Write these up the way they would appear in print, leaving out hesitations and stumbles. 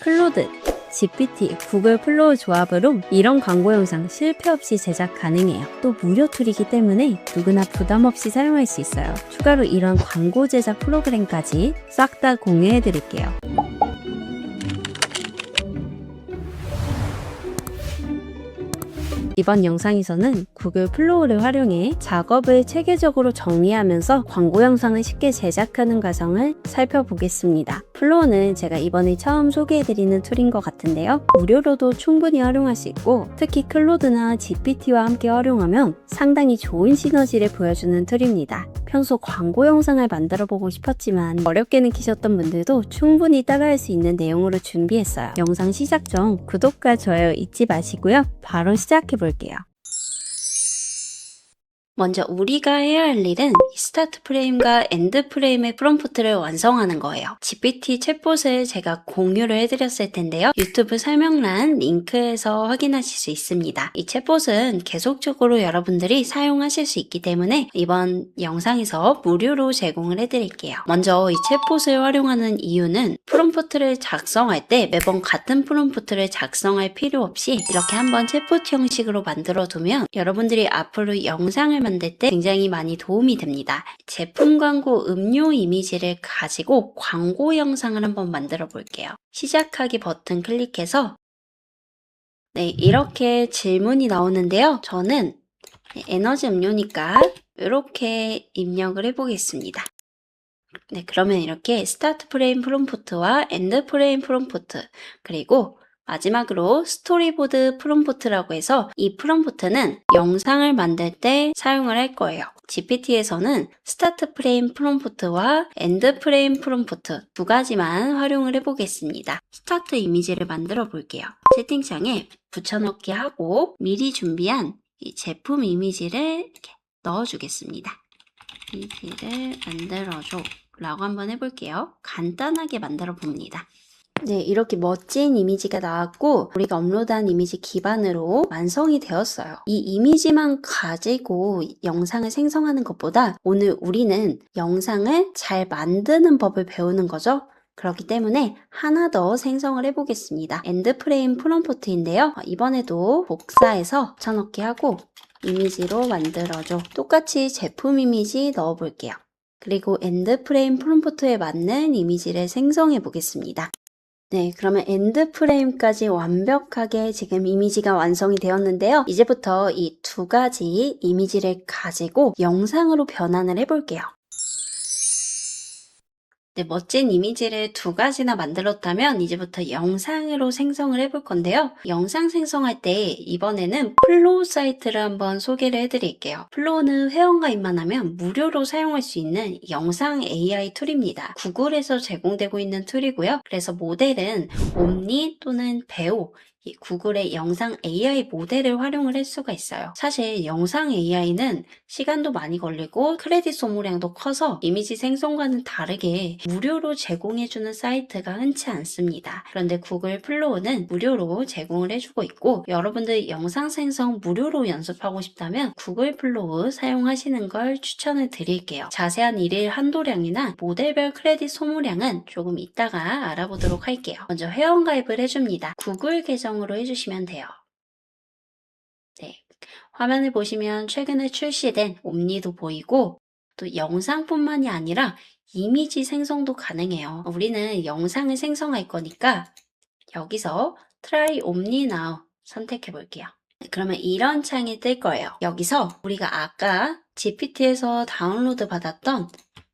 플로드, GPT, 구글 플로우 조합으로 이런 광고 영상 실패 없이 제작 가능해요. 또 무료 툴이기 때문에 누구나 부담 없이 사용할 수 있어요. 추가로 이런 광고 제작 프로그램까지 싹 다 공유해 드릴게요. 이번 영상에서는 구글 플로우를 활용해 작업을 체계적으로 정리하면서 광고 영상을 쉽게 제작하는 과정을 살펴보겠습니다. 플로우는 제가 이번에 처음 소개해드리는 툴인 것 같은데요. 무료로도 충분히 활용할 수 있고 특히 클로드나 GPT와 함께 활용하면 상당히 좋은 시너지를 보여주는 툴입니다. 평소 광고 영상을 만들어보고 싶었지만 어렵게 느끼셨던 분들도 충분히 따라할 수 있는 내용으로 준비했어요. 영상 시작 전 구독과 좋아요 잊지 마시고요. 바로 시작해볼게요. 먼저 우리가 해야 할 일은 스타트 프레임과 엔드 프레임의 프롬프트를 완성하는 거예요. GPT 챗봇을 제가 공유를 해드렸을 텐데요. 유튜브 설명란 링크에서 확인하실 수 있습니다. 이 챗봇은 계속적으로 여러분들이 사용하실 수 있기 때문에 이번 영상에서 무료로 제공을 해드릴게요. 먼저 이 챗봇을 활용하는 이유는 프롬프트를 작성할 때 매번 같은 프롬프트를 작성할 필요 없이 이렇게 한번 챗봇 형식으로 만들어 두면 여러분들이 앞으로 영상을 만들 때 굉장히 많이 도움이 됩니다. 제품 광고 음료 이미지를 가지고 광고 영상을 한번 만들어 볼게요. 시작하기 버튼 클릭해서 이렇게 질문이 나오는데요. 저는 에너지 음료니까 이렇게 입력을 해보겠습니다. 그러면 이렇게 스타트 프레임 프롬프트와 엔드 프레임 프롬프트 그리고 마지막으로 스토리보드 프롬프트라고 해서 이 프롬프트는 영상을 만들 때 사용을 할 거예요. GPT에서는 스타트 프레임 프롬프트와 엔드 프레임 프롬프트 두 가지만 활용을 해보겠습니다. 스타트 이미지를 만들어 볼게요. 채팅창에 붙여넣기 하고 미리 준비한 이 제품 이미지를 이렇게 넣어주겠습니다. 이미지를 만들어줘 라고 한번 해볼게요. 간단하게 만들어 봅니다. 이렇게 멋진 이미지가 나왔고 우리가 업로드한 이미지 기반으로 완성이 되었어요. 이 이미지만 가지고 영상을 생성하는 것보다 오늘 우리는 영상을 잘 만드는 법을 배우는 거죠. 그렇기 때문에 하나 더 생성을 해보겠습니다. 엔드 프레임 프롬프트인데요. 이번에도 복사해서 붙여넣기 하고 이미지로 만들어줘. 똑같이 제품 이미지 넣어볼게요. 그리고 엔드 프레임 프롬프트에 맞는 이미지를 생성해 보겠습니다. 그러면 엔드 프레임까지 완벽하게 지금 이미지가 완성이 되었는데요. 이제부터 이 두 가지 이미지를 가지고 영상으로 변환을 해볼게요. 멋진 이미지를 두 가지나 만들었다면 이제부터 영상으로 생성을 해볼 건데요. 영상 생성할 때 이번에는 플로우 사이트를 한번 소개를 해드릴게요. 플로우는 회원가입만 하면 무료로 사용할 수 있는 영상 AI 툴입니다. 구글에서 제공되고 있는 툴이고요. 그래서 모델은 옴니 또는 배우 이 구글의 영상 AI 모델을 활용을 할 수가 있어요. 사실 영상 AI는 시간도 많이 걸리고 크레딧 소모량도 커서 이미지 생성과는 다르게 무료로 제공해주는 사이트가 흔치 않습니다. 그런데 구글 플로우는 무료로 제공을 해주고 있고 여러분들 영상 생성 무료로 연습하고 싶다면 구글 플로우 사용하시는 걸 추천을 드릴게요. 자세한 일일 한도량이나 모델별 크레딧 소모량은 조금 이따가 알아보도록 할게요. 먼저 회원가입을 해줍니다. 구글 계정으로 해주시면 돼요. 화면을 보시면 최근에 출시된 옴니도 보이고 또 영상뿐만이 아니라 이미지 생성도 가능해요. 우리는 영상을 생성할 거니까 여기서 Try Omni Now 선택해 볼게요. 그러면 이런 창이 뜰 거예요. 여기서 우리가 아까 GPT에서 다운로드 받았던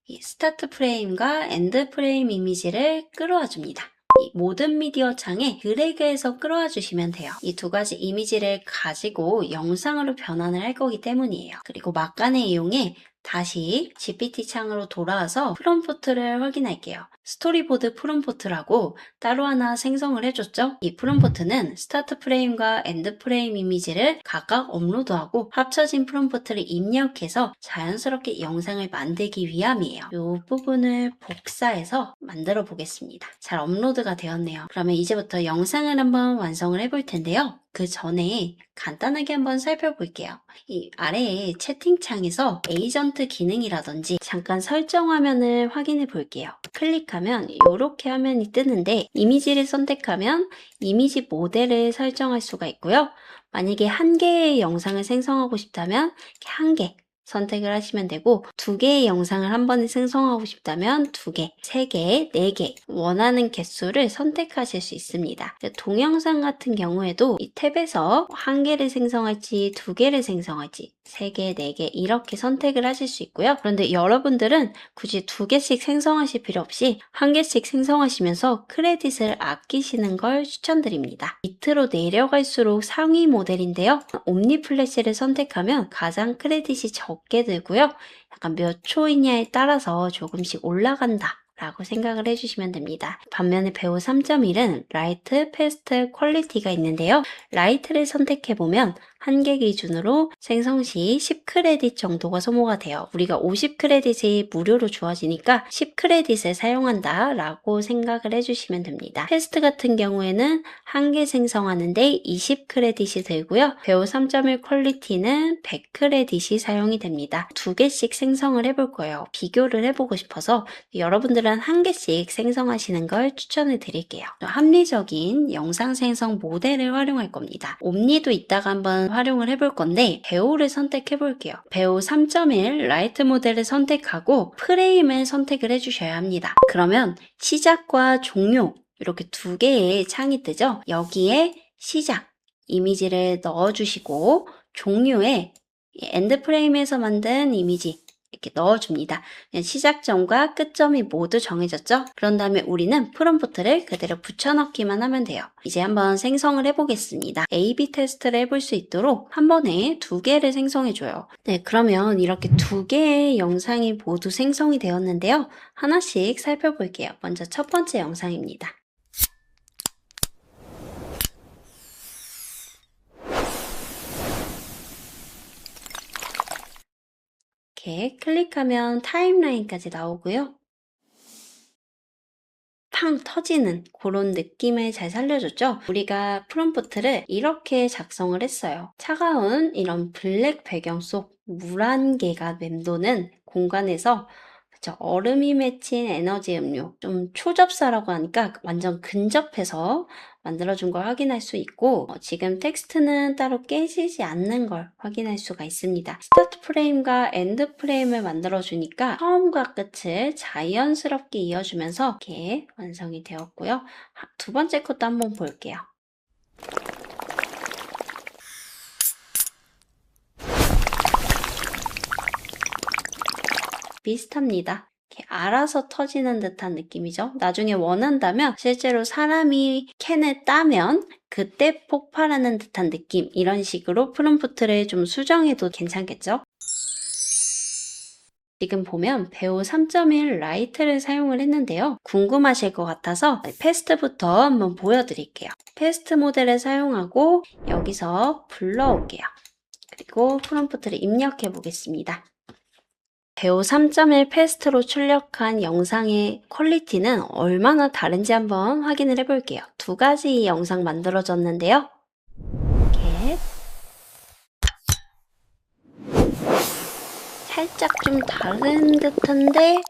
이 스타트 프레임과 엔드 프레임 이미지를 끌어와 줍니다. 이 모든 미디어 창에 드래그해서 끌어와 주시면 돼요. 이 두 가지 이미지를 가지고 영상으로 변환을 할 거기 때문이에요. 그리고 막간을 이용해 다시 GPT 창으로 돌아와서 프롬프트를 확인할게요. 스토리보드 프롬프트라고 따로 하나 생성을 해줬죠? 이 프롬프트는 스타트 프레임과 엔드 프레임 이미지를 각각 업로드하고 합쳐진 프롬프트를 입력해서 자연스럽게 영상을 만들기 위함이에요. 이 부분을 복사해서 만들어 보겠습니다. 잘 업로드가 되었네요. 그러면 이제부터 영상을 한번 완성을 해볼 텐데요. 그 전에 간단하게 한번 살펴볼게요. 이 아래에 채팅창에서 에이전트 기능이라든지 잠깐 설정 화면을 확인해 볼게요. 클릭하면 이렇게 화면이 뜨는데 이미지를 선택하면 이미지 모델을 설정할 수가 있고요. 만약에 한 개의 영상을 생성하고 싶다면 한 개 선택을 하시면 되고 2개의 영상을 한 번에 생성하고 싶다면 2개, 3개, 4개 원하는 개수를 선택하실 수 있습니다. 동영상 같은 경우에도 이 탭에서 1개를 생성할지 2개를 생성할지 3개, 4개 이렇게 선택을 하실 수 있고요. 그런데 여러분들은 굳이 2개씩 생성하실 필요 없이 1개씩 생성하시면서 크레딧을 아끼시는 걸 추천드립니다. 밑으로 내려갈수록 상위 모델인데요. 옴니 플래시를 선택하면 가장 크레딧이 적게 들고요. 약간 몇 초이냐에 따라서 조금씩 올라간다 라고 생각을 해주시면 됩니다. 반면에 배우 3.1은 라이트, 패스트, 퀄리티가 있는데요. 라이트를 선택해보면 1개 기준으로 생성 시 10크레딧 정도가 소모가 돼요. 우리가 50크레딧이 무료로 주어지니까 10크레딧을 사용한다 라고 생각을 해주시면 됩니다. 패스트 같은 경우에는 1개 생성하는데 20크레딧이 들고요. 배우 3.1 퀄리티는 100크레딧이 사용이 됩니다. 2개씩 생성을 해볼 거예요. 비교를 해보고 싶어서 여러분들은 1개씩 생성하시는 걸 추천을 드릴게요. 합리적인 영상 생성 모델을 활용할 겁니다. 옴니도 이따가 한번 활용을 해볼 건데 배우를 선택해 볼게요. 배우 3.1 라이트 모델을 선택하고 프레임을 선택을 해주셔야 합니다. 그러면 시작과 종료 이렇게 2개의 창이 뜨죠? 여기에 시작 이미지를 넣어주시고 종료에 엔드 프레임에서 만든 이미지 이렇게 넣어줍니다. 시작점과 끝점이 모두 정해졌죠? 그런 다음에 우리는 프롬프트를 그대로 붙여넣기만 하면 돼요. 이제 한번 생성을 해보겠습니다. A/B 테스트를 해볼 수 있도록 한 번에 2개를 생성해줘요. 네, 그러면 이렇게 2개의 영상이 모두 생성이 되었는데요. 하나씩 살펴볼게요. 먼저 첫 번째 영상입니다. 이렇게 클릭하면 타임라인까지 나오고요. 팡 터지는 그런 느낌을 잘 살려줬죠? 우리가 프롬프트를 이렇게 작성을 했어요. 차가운 이런 블랙 배경 속 물 한 개가 맴도는 공간에서 얼음이 맺힌 에너지 음료, 좀 초접사라고 하니까 완전 근접해서 만들어준 걸 확인할 수 있고 지금 텍스트는 따로 깨지지 않는 걸 확인할 수가 있습니다. 스타트 프레임과 엔드 프레임을 만들어주니까 처음과 끝을 자연스럽게 이어주면서 이렇게 완성이 되었고요. 두 번째 것도 한번 볼게요. 비슷합니다. 이렇게 알아서 터지는 듯한 느낌이죠. 나중에 원한다면 실제로 사람이 캔을 따면 그때 폭발하는 듯한 느낌 이런 식으로 프롬프트를 좀 수정해도 괜찮겠죠? 지금 보면 배우 3.1 라이트를 사용을 했는데요. 궁금하실 것 같아서 패스트부터 한번 보여드릴게요. 패스트 모델을 사용하고 여기서 불러올게요. 그리고 프롬프트를 입력해 보겠습니다. 배우 3.1 패스트로 출력한 영상의 퀄리티는 얼마나 다른지 한번 확인을 해볼게요. 2가지 영상 만들어졌는데요. 이렇게 살짝 좀 다른 듯한데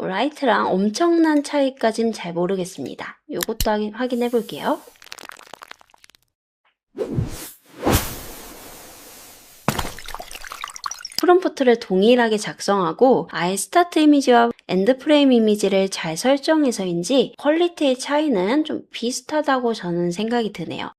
라이트랑 엄청난 차이까지는 잘 모르겠습니다. 이것도 확인해 볼게요. 프롬프트를 동일하게 작성하고 아예 스타트 이미지와 엔드 프레임 이미지를 잘 설정해서인지 퀄리티의 차이는 좀 비슷하다고 저는 생각이 드네요.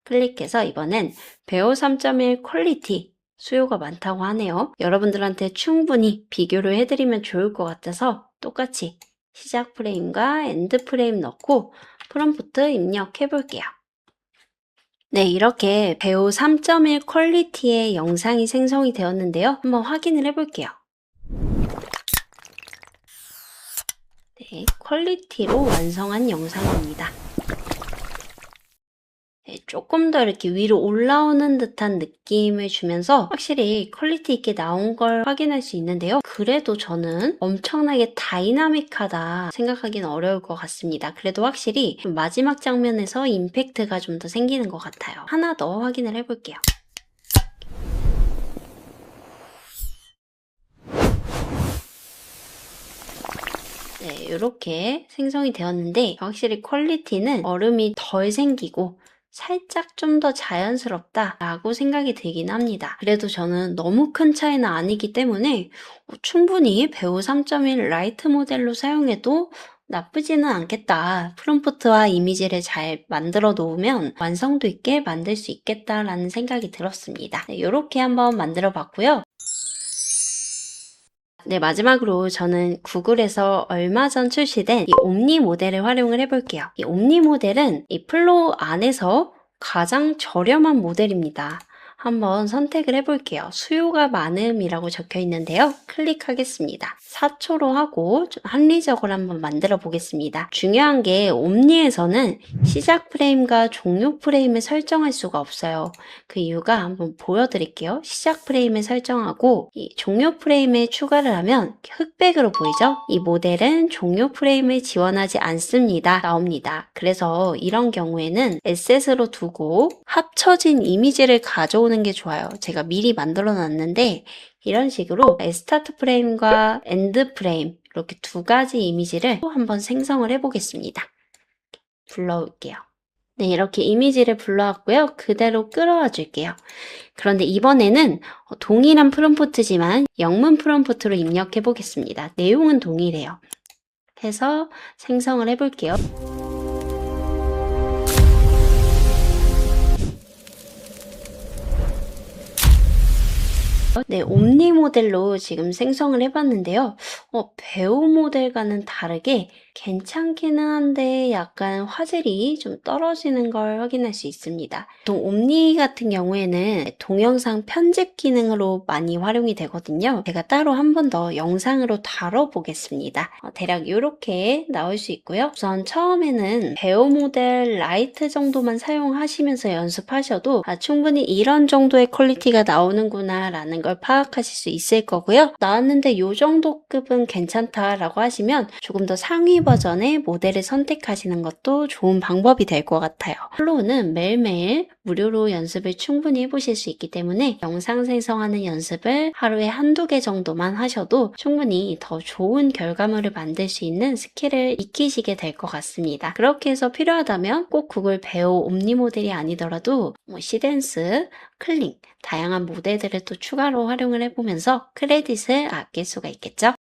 클릭해서 이번엔 배우 3.1 퀄리티 수요가 많다고 하네요. 여러분들한테 충분히 비교를 해드리면 좋을 것 같아서 똑같이 시작 프레임과 엔드 프레임 넣고 프롬프트 입력해 볼게요. 네, 이렇게 배우 3.1 퀄리티의 영상이 생성이 되었는데요. 한번 확인을 해볼게요. 네, 퀄리티로 완성한 영상입니다. 네, 조금 더 이렇게 위로 올라오는 듯한 느낌을 주면서 확실히 퀄리티 있게 나온 걸 확인할 수 있는데요. 그래도 저는 엄청나게 다이나믹하다 생각하기는 어려울 것 같습니다. 그래도 확실히 마지막 장면에서 임팩트가 좀 더 생기는 것 같아요. 하나 더 확인을 해볼게요. 네, 이렇게 생성이 되었는데 확실히 퀄리티는 얼음이 덜 생기고 살짝 좀 더 자연스럽다라고 생각이 들긴 합니다. 그래도 저는 너무 큰 차이는 아니기 때문에 충분히 배우 3.1 라이트 모델로 사용해도 나쁘지는 않겠다. 프롬프트와 이미지를 잘 만들어 놓으면 완성도 있게 만들 수 있겠다라는 생각이 들었습니다. 네, 이렇게 한번 만들어 봤고요. 네, 마지막으로 저는 구글에서 얼마 전 출시된 이 옴니 모델을 활용을 해볼게요. 이 옴니 모델은 이 플로우 안에서 가장 저렴한 모델입니다. 한번 선택을 해볼게요. 수요가 많음이라고 적혀 있는데요. 클릭하겠습니다. 4초로 하고 좀 합리적으로 한번 만들어 보겠습니다. 중요한 게 옴니에서는 시작 프레임과 종료 프레임을 설정할 수가 없어요. 그 이유가 한번 보여드릴게요. 시작 프레임을 설정하고 이 종료 프레임에 추가를 하면 흑백으로 보이죠? 이 모델은 종료 프레임을 지원하지 않습니다. 나옵니다. 그래서 이런 경우에는 에셋으로 두고 합쳐진 이미지를 가져오는 게 좋아요. 제가 미리 만들어 놨는데 이런 식으로 스타트 프레임과 엔드 프레임 이렇게 두 가지 이미지를 또 한번 생성을 해보겠습니다. 불러올게요. 네, 이렇게 이미지를 불러왔고요. 그대로 끌어와 줄게요. 그런데 이번에는 동일한 프롬프트지만 영문 프롬프트로 입력해 보겠습니다. 내용은 동일해요. 해서 생성을 해볼게요. 네, 옴니 모델로 지금 생성을 해봤는데요. 배우 모델과는 다르게 괜찮기는 한데 약간 화질이 좀 떨어지는 걸 확인할 수 있습니다. 보통 옴니 같은 경우에는 동영상 편집 기능으로 많이 활용이 되거든요. 제가 따로 한 번 더 영상으로 다뤄보겠습니다. 대략 이렇게 나올 수 있고요. 우선 처음에는 배우 모델 라이트 정도만 사용하시면서 연습하셔도 충분히 이런 정도의 퀄리티가 나오는구나 라는 걸 파악하실 수 있을 거고요. 나왔는데 이 정도 급은 괜찮다라고 하시면 조금 더 상위 버전의 모델을 선택하시는 것도 좋은 방법이 될 것 같아요. 플로우는 매일매일 무료로 연습을 충분히 해보실 수 있기 때문에 영상 생성하는 연습을 하루에 한두 개 정도만 하셔도 충분히 더 좋은 결과물을 만들 수 있는 스킬을 익히시게 될 것 같습니다. 그렇게 해서 필요하다면 꼭 구글 배우 옴니 모델이 아니더라도 시댄스, 클링, 다양한 모델들을 또 추가로 활용을 해보면서 크레딧을 아낄 수가 있겠죠.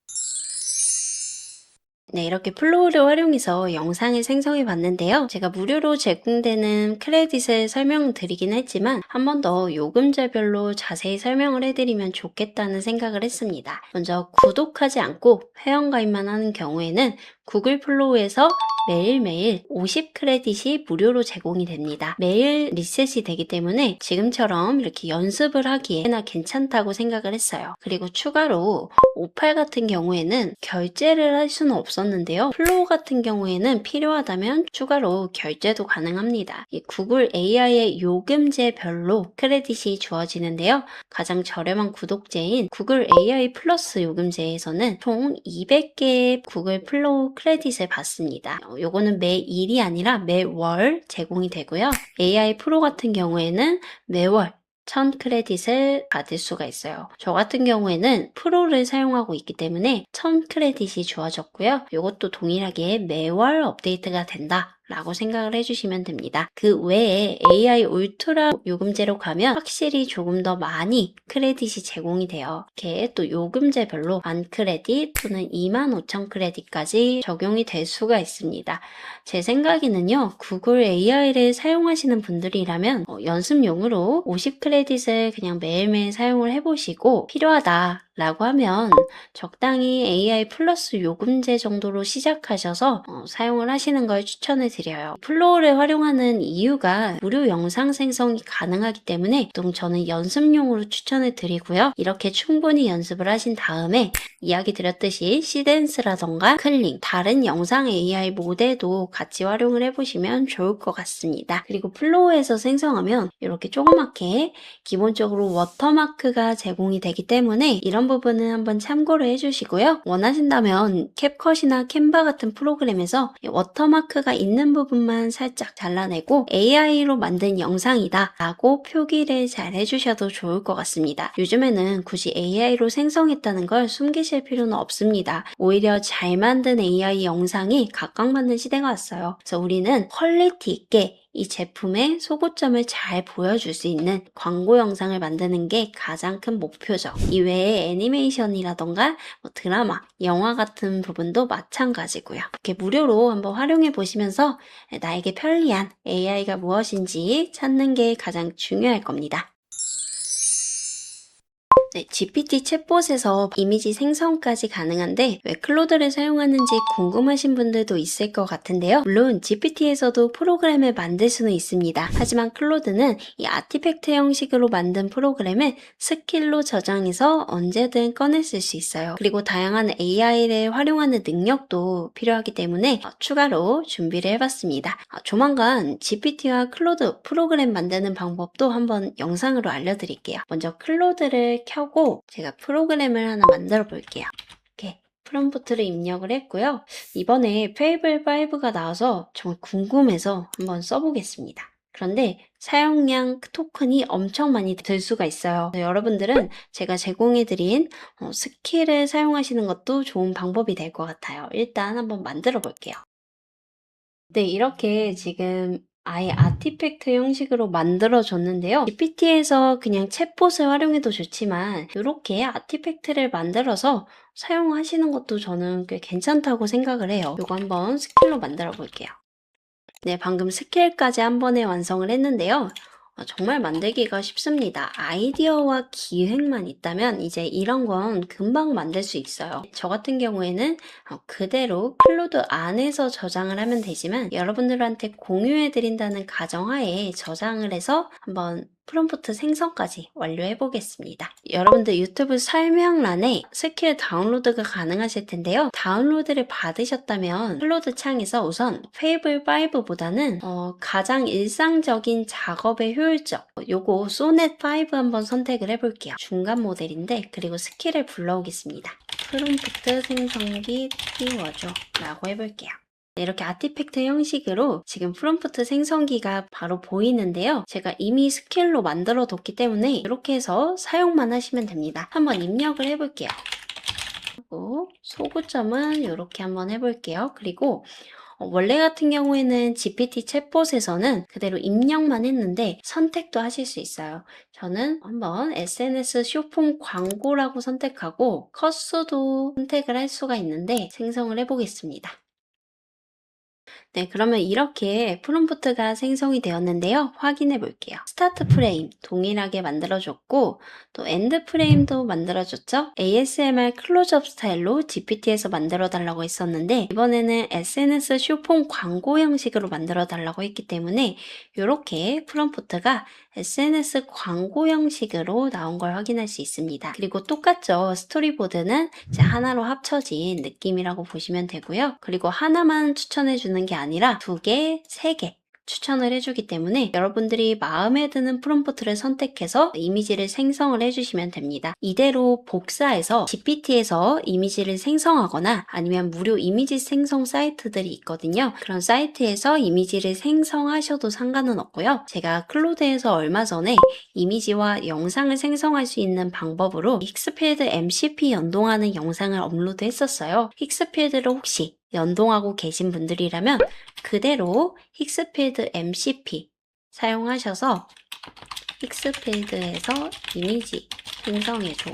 네, 이렇게 플로우를 활용해서 영상을 생성해 봤는데요. 제가 무료로 제공되는 크레딧을 설명드리긴 했지만 한 번 더 요금제별로 자세히 설명을 해드리면 좋겠다는 생각을 했습니다. 먼저 구독하지 않고 회원가입만 하는 경우에는 구글 플로우에서 매일매일 50 크레딧이 무료로 제공이 됩니다. 매일 리셋이 되기 때문에 지금처럼 이렇게 연습을 하기에나 괜찮다고 생각을 했어요. 그리고 추가로 오팔 같은 경우에는 결제를 할 수는 없었는데요. 플로우 같은 경우에는 필요하다면 추가로 결제도 가능합니다. 이 구글 AI의 요금제별로 크레딧이 주어지는데요. 가장 저렴한 구독제인 구글 AI 플러스 요금제에서는 총 200개의 구글 플로우 크레딧을 받습니다. 요거는 매일이 아니라 매월 제공이 되고요. AI 프로 같은 경우에는 매월 1000 크레딧을 받을 수가 있어요. 저 같은 경우에는 프로를 사용하고 있기 때문에 1000 크레딧이 주어졌고요. 이것도 동일하게 매월 업데이트가 된다 라고 생각을 해주시면 됩니다. 그 외에 AI 울트라 요금제로 가면 확실히 조금 더 많이 크레딧이 제공이 돼요. 이렇게 또 요금제별로 10,000 크레딧 또는 25,000 크레딧까지 적용이 될 수가 있습니다. 제 생각에는요, 구글 AI를 사용하시는 분들이라면 연습용으로 50 크레딧을 그냥 매일매일 사용을 해보시고 필요하다 라고 하면 적당히 AI 플러스 요금제 정도로 시작하셔서 사용을 하시는 걸 추천을 드려요. 플로우를 활용하는 이유가 무료 영상 생성이 가능하기 때문에 또 저는 연습용으로 추천을 드리고요. 이렇게 충분히 연습을 하신 다음에 이야기 드렸듯이 시댄스라던가 클링, 다른 영상 AI 모델도 같이 활용을 해보시면 좋을 것 같습니다. 그리고 플로우에서 생성하면 이렇게 조그맣게 기본적으로 워터마크가 제공이 되기 때문에 이런 부분은 한번 참고를 해주시고요. 원하신다면 캡컷이나 캔바 같은 프로그램에서 워터마크가 있는 부분만 살짝 잘라내고 AI로 만든 영상이다 라고 표기를 잘 해주셔도 좋을 것 같습니다. 요즘에는 굳이 AI로 생성했다는 걸 숨기실 필요는 없습니다. 오히려 잘 만든 AI 영상이 각광받는 시대가 왔어요. 그래서 우리는 퀄리티 있게 이 제품의 소고점을 잘 보여줄 수 있는 광고 영상을 만드는 게 가장 큰 목표죠. 이외에 애니메이션이라던가 드라마, 영화 같은 부분도 마찬가지고요. 이렇게 무료로 한번 활용해 보시면서 나에게 편리한 AI가 무엇인지 찾는 게 가장 중요할 겁니다. 네, GPT 챗봇에서 이미지 생성까지 가능한데 왜 클로드를 사용하는지 궁금하신 분들도 있을 것 같은데요. 물론 GPT에서도 프로그램을 만들 수는 있습니다. 하지만 클로드는 이 아티팩트 형식으로 만든 프로그램을 스킬로 저장해서 언제든 꺼내 쓸 수 있어요. 그리고 다양한 AI를 활용하는 능력도 필요하기 때문에 추가로 준비를 해봤습니다. 조만간 GPT와 클로드 프로그램 만드는 방법도 한번 영상으로 알려드릴게요. 먼저 클로드를 켜고 제가 프로그램을 하나 만들어 볼게요. 이렇게 프롬프트를 입력을 했고요. 이번에 페이블 5가 나와서 정말 궁금해서 한번 써보겠습니다. 그런데 사용량 토큰이 엄청 많이 들 수가 있어요. 여러분들은 제가 제공해드린 스킬을 사용하시는 것도 좋은 방법이 될 것 같아요. 일단 한번 만들어 볼게요. 네, 이렇게 지금 아예 아티팩트 형식으로 만들어줬는데요. GPT에서 그냥 챗봇을 활용해도 좋지만 이렇게 아티팩트를 만들어서 사용하시는 것도 저는 꽤 괜찮다고 생각을 해요. 이거 한번 스킬로 만들어 볼게요. 네, 방금 스킬까지 한 번에 완성을 했는데요. 정말 만들기가 쉽습니다. 아이디어와 기획만 있다면 이제 이런 건 금방 만들 수 있어요. 저 같은 경우에는 그대로 클로드 안에서 저장을 하면 되지만 여러분들한테 공유해 드린다는 가정하에 저장을 해서 한번 프롬프트 생성까지 완료해 보겠습니다. 여러분들 유튜브 설명란에 스킬 다운로드가 가능하실 텐데요. 다운로드를 받으셨다면 클로드 창에서 우선 페이블 5보다는 가장 일상적인 작업의 효율적 요거 소넷 5 한번 선택을 해볼게요. 중간 모델인데 그리고 스킬을 불러오겠습니다. 프롬프트 생성기 띄워줘 라고 해볼게요. 이렇게 아티팩트 형식으로 지금 프롬프트 생성기가 바로 보이는데요. 제가 이미 스킬로 만들어 뒀기 때문에 이렇게 해서 사용만 하시면 됩니다. 한번 입력을 해볼게요. 그리고 소구점은 이렇게 한번 해볼게요. 그리고 원래 같은 경우에는 GPT 챗봇에서는 그대로 입력만 했는데 선택도 하실 수 있어요. 저는 한번 SNS 쇼폼 광고라고 선택하고 컷수도 선택을 할 수가 있는데 생성을 해보겠습니다. 네, 그러면 이렇게 프롬프트가 생성이 되었는데요. 확인해 볼게요. 스타트 프레임 동일하게 만들어줬고 또 엔드 프레임도 만들어줬죠. ASMR 클로즈업 스타일로 GPT에서 만들어 달라고 했었는데 이번에는 SNS 쇼폼 광고 형식으로 만들어 달라고 했기 때문에 이렇게 프롬프트가 SNS 광고 형식으로 나온 걸 확인할 수 있습니다. 그리고 똑같죠. 스토리보드는 이제 하나로 합쳐진 느낌이라고 보시면 되고요. 그리고 하나만 추천해 주는 게 아니라 2개, 3개 추천을 해주기 때문에 여러분들이 마음에 드는 프롬프트를 선택해서 이미지를 생성을 해주시면 됩니다. 이대로 복사해서 GPT에서 이미지를 생성하거나 아니면 무료 이미지 생성 사이트들이 있거든요. 그런 사이트에서 이미지를 생성하셔도 상관은 없고요. 제가 클로드에서 얼마 전에 이미지와 영상을 생성할 수 있는 방법으로 힉스필드 MCP 연동하는 영상을 업로드 했었어요. 힉스필드를 혹시 연동하고 계신 분들이라면 그대로 힉스필드 MCP 사용하셔서 힉스필드에서 이미지 생성해줘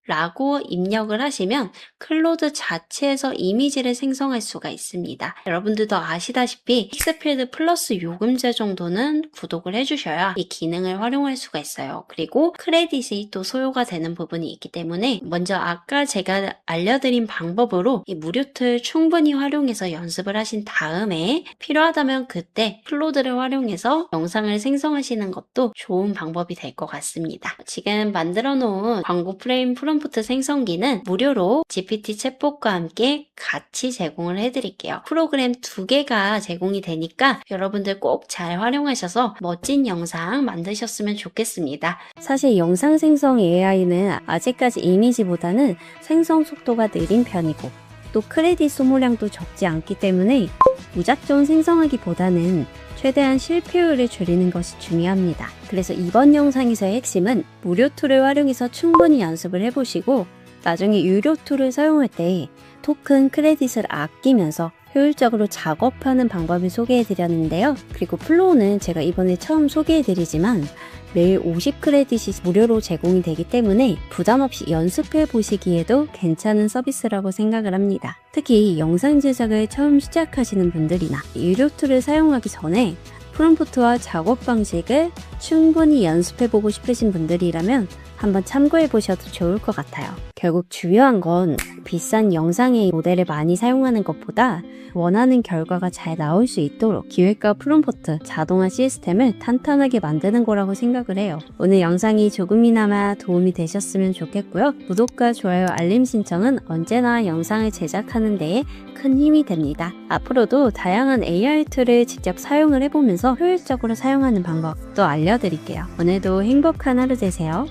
라고 입력을 하시면 클로드 자체에서 이미지를 생성할 수가 있습니다. 여러분들도 아시다시피 픽스필드 플러스 요금제 정도는 구독을 해주셔야 이 기능을 활용할 수가 있어요. 그리고 크레딧이 또 소요가 되는 부분이 있기 때문에 먼저 아까 제가 알려드린 방법으로 이 무료 툴 충분히 활용해서 연습을 하신 다음에 필요하다면 그때 클로드를 활용해서 영상을 생성하시는 것도 좋은 방법이 될 것 같습니다. 지금 만들어 놓은 광고 프레임 프롬프트 생성기는 무료로 GPT 챗봇과 함께 같이 제공을 해드릴게요. 프로그램 2개가 제공이 되니까 여러분들 꼭 잘 활용하셔서 멋진 영상 만드셨으면 좋겠습니다. 사실 영상 생성 AI는 아직까지 이미지보다는 생성 속도가 느린 편이고 또 크레딧 소모량도 적지 않기 때문에 무작정 생성하기보다는 최대한 실패율을 줄이는 것이 중요합니다. 그래서 이번 영상에서의 핵심은 무료 툴을 활용해서 충분히 연습을 해보시고 나중에 유료 툴을 사용할 때 토큰 크레딧을 아끼면서 효율적으로 작업하는 방법을 소개해드렸는데요. 그리고 플로우는 제가 이번에 처음 소개해드리지만 매일 50크레딧이 무료로 제공이 되기 때문에 부담없이 연습해 보시기에도 괜찮은 서비스라고 생각을 합니다. 특히 영상 제작을 처음 시작하시는 분들이나 유료 툴을 사용하기 전에 프롬프트와 작업 방식을 충분히 연습해 보고 싶으신 분들이라면 한번 참고해 보셔도 좋을 것 같아요. 결국 중요한 건 비싼 영상의 모델을 많이 사용하는 것보다 원하는 결과가 잘 나올 수 있도록 기획과 프롬프트, 자동화 시스템을 탄탄하게 만드는 거라고 생각을 해요. 오늘 영상이 조금이나마 도움이 되셨으면 좋겠고요. 구독과 좋아요, 알림 신청은 언제나 영상을 제작하는 데에 큰 힘이 됩니다. 앞으로도 다양한 AI 툴을 직접 사용을 해보면서 효율적으로 사용하는 방법도 알려드릴게요. 오늘도 행복한 하루 되세요.